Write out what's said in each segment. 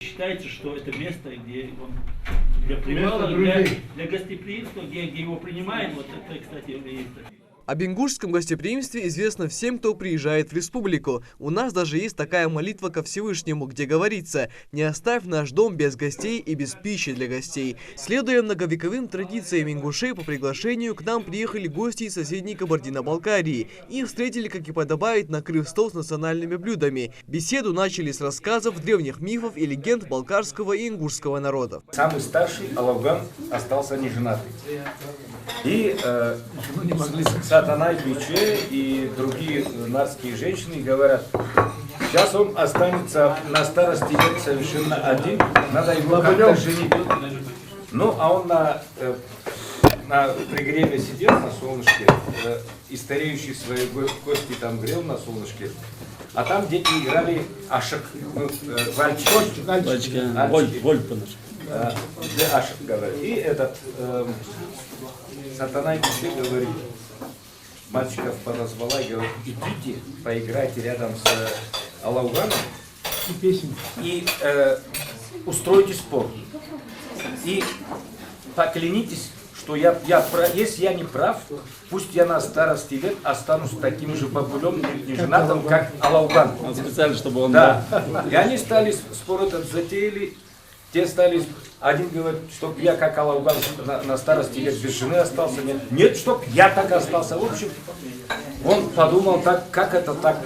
Считается, что это место, где он для привала, для гостеприимства, где его принимают. Вот это, кстати, есть. Об ингушском гостеприимстве известно всем, кто приезжает в республику. У нас даже есть такая молитва ко Всевышнему, где говорится: «Не оставь наш дом без гостей и без пищи для гостей». Следуя многовековым традициям ингушей, по приглашению к нам приехали гости из соседней Кабардино-Балкарии. Их встретили, как и подобает, накрыв стол с национальными блюдами. Беседу начали с рассказов древних мифов и легенд балкарского и ингушского народов. Самый старший Алавган остался неженатый. И не могли Сатана, Биче и другие нарские женщины говорят: сейчас он останется на старости лет совершенно один, надо его как-то женить. Ну, а он на пригреве сидел на солнышке, и стареющий свои кости там грел на солнышке, а там дети играли ашек, вальчики. Ашек говорят. И этот Сатана Биче говорит, мальчиков подозвала и говорит: идите, поиграйте рядом с Алавганом и устройте спор. И поклянитесь, что если я не прав, пусть я на старости лет останусь таким же бабулем неженатым, как Алавган. Он специально, чтобы он... Да. И они стали спор этот затеяли. Те стали, один говорит, чтоб я как Алавган на старости лет без жены остался, нет, чтоб я так остался. В общем, он подумал так, как это так,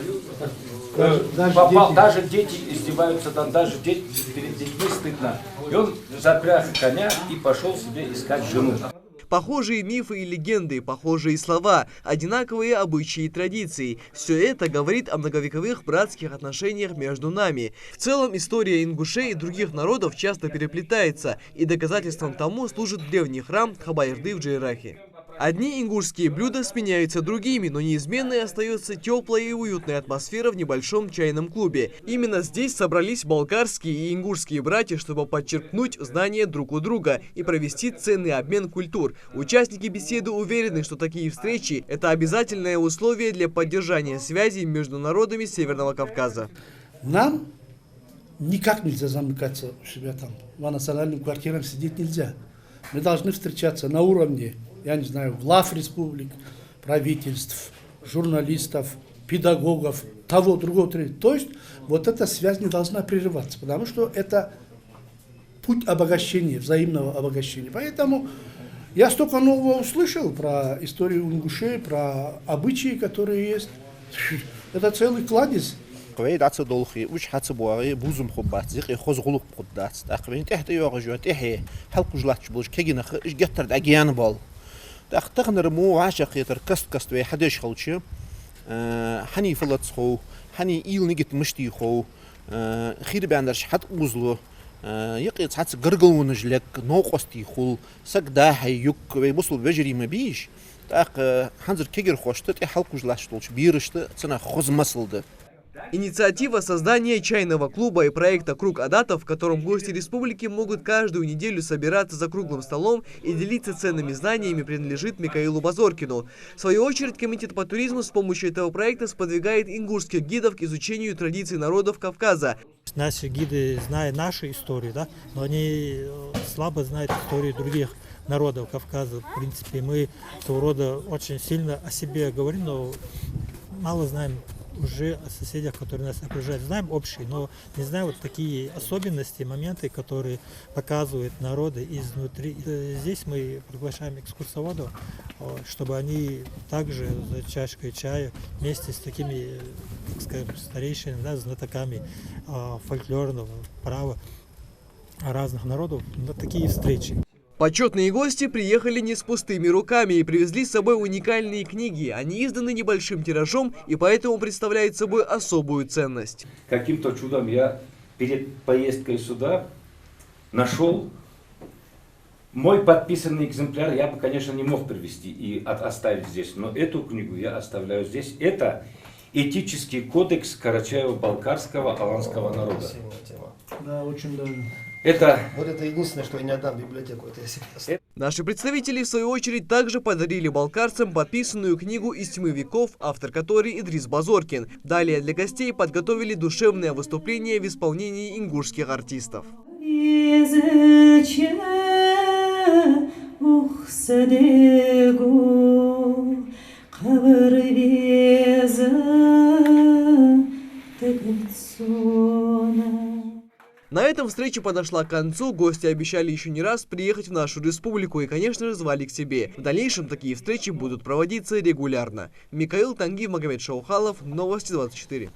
даже дети издеваются, там, даже перед детьми стыдно. И он запряг коня и пошел себе искать жену. Похожие мифы и легенды, похожие слова, одинаковые обычаи и традиции. Все это говорит о многовековых братских отношениях между нами. В целом, история ингушей и других народов часто переплетается, и доказательством тому служит древний храм Хабаирды в Джейрахе. Одни ингушские блюда сменяются другими, но неизменной остается теплая и уютная атмосфера в небольшом чайном клубе. Именно здесь собрались балкарские и ингушские братья, чтобы подчеркнуть знания друг у друга и провести ценный обмен культур. Участники беседы уверены, что такие встречи – это обязательное условие для поддержания связей между народами Северного Кавказа. Нам никак нельзя замыкаться у себя там. В национальном квартире сидеть нельзя. Мы должны встречаться на уровне, я не знаю, глав республик, правительств, журналистов, педагогов, того, другого, третьего. То есть вот эта связь не должна прерываться, потому что это путь обогащения, взаимного обогащения. Поэтому я столько нового услышал про историю ингушей, про обычаи, которые есть. Это целый кладезь. تختغنر مو عاشق يتر كست وحدش خلشة حني فلت خو حني إيل نجت مشتي خو خير بعندش حد أوزله يقيت حتى قرقل ونجلك نوقستي خول سقدا هيك ويبصل بجري ما بيش تاق حنزر كجر خوشت حلق وجلاش طولش بيرشت سنة خوز مسلده. Инициатива создания чайного клуба и проекта «Круг Адатов», в котором гости республики могут каждую неделю собираться за круглым столом и делиться ценными знаниями, принадлежит Микаилу Базоркину. В свою очередь, комитет по туризму с помощью этого проекта сподвигает ингушских гидов к изучению традиций народов Кавказа. Наши гиды знают нашу историю, да, но они слабо знают историю других народов Кавказа. В принципе, мы своего рода очень сильно о себе говорим, но мало знаем уже о соседях, которые нас окружают. Знаем общие, но не знаем вот такие особенности, моменты, которые показывают народы изнутри. Здесь мы приглашаем экскурсоводов, чтобы они также за чашкой чая вместе с такими, так скажем, старейшими, да, знатоками фольклорного права разных народов на такие встречи. Почетные гости приехали не с пустыми руками и привезли с собой уникальные книги. Они изданы небольшим тиражом и поэтому представляют собой особую ценность. Каким-то чудом я перед поездкой сюда нашел мой подписанный экземпляр. Я бы, конечно, не мог привезти и оставить здесь, но эту книгу я оставляю здесь. Это этический кодекс карачаево-балкарского аланского народа. Да, очень даже. Это... Вот это единственное, что я не отдам в библиотеку. Это я себе Наши представители, в свою очередь, также подарили балкарцам подписанную книгу «Из тьмы веков», автор которой Идрис Базоркин. Далее для гостей подготовили душевное выступление в исполнении ингушских артистов. На этом встреча подошла к концу. Гости обещали еще не раз приехать в нашу республику и, конечно же, звали к себе. В дальнейшем такие встречи будут проводиться регулярно. Микаил Тангиев, Магомед Шаухалов, Новости 24.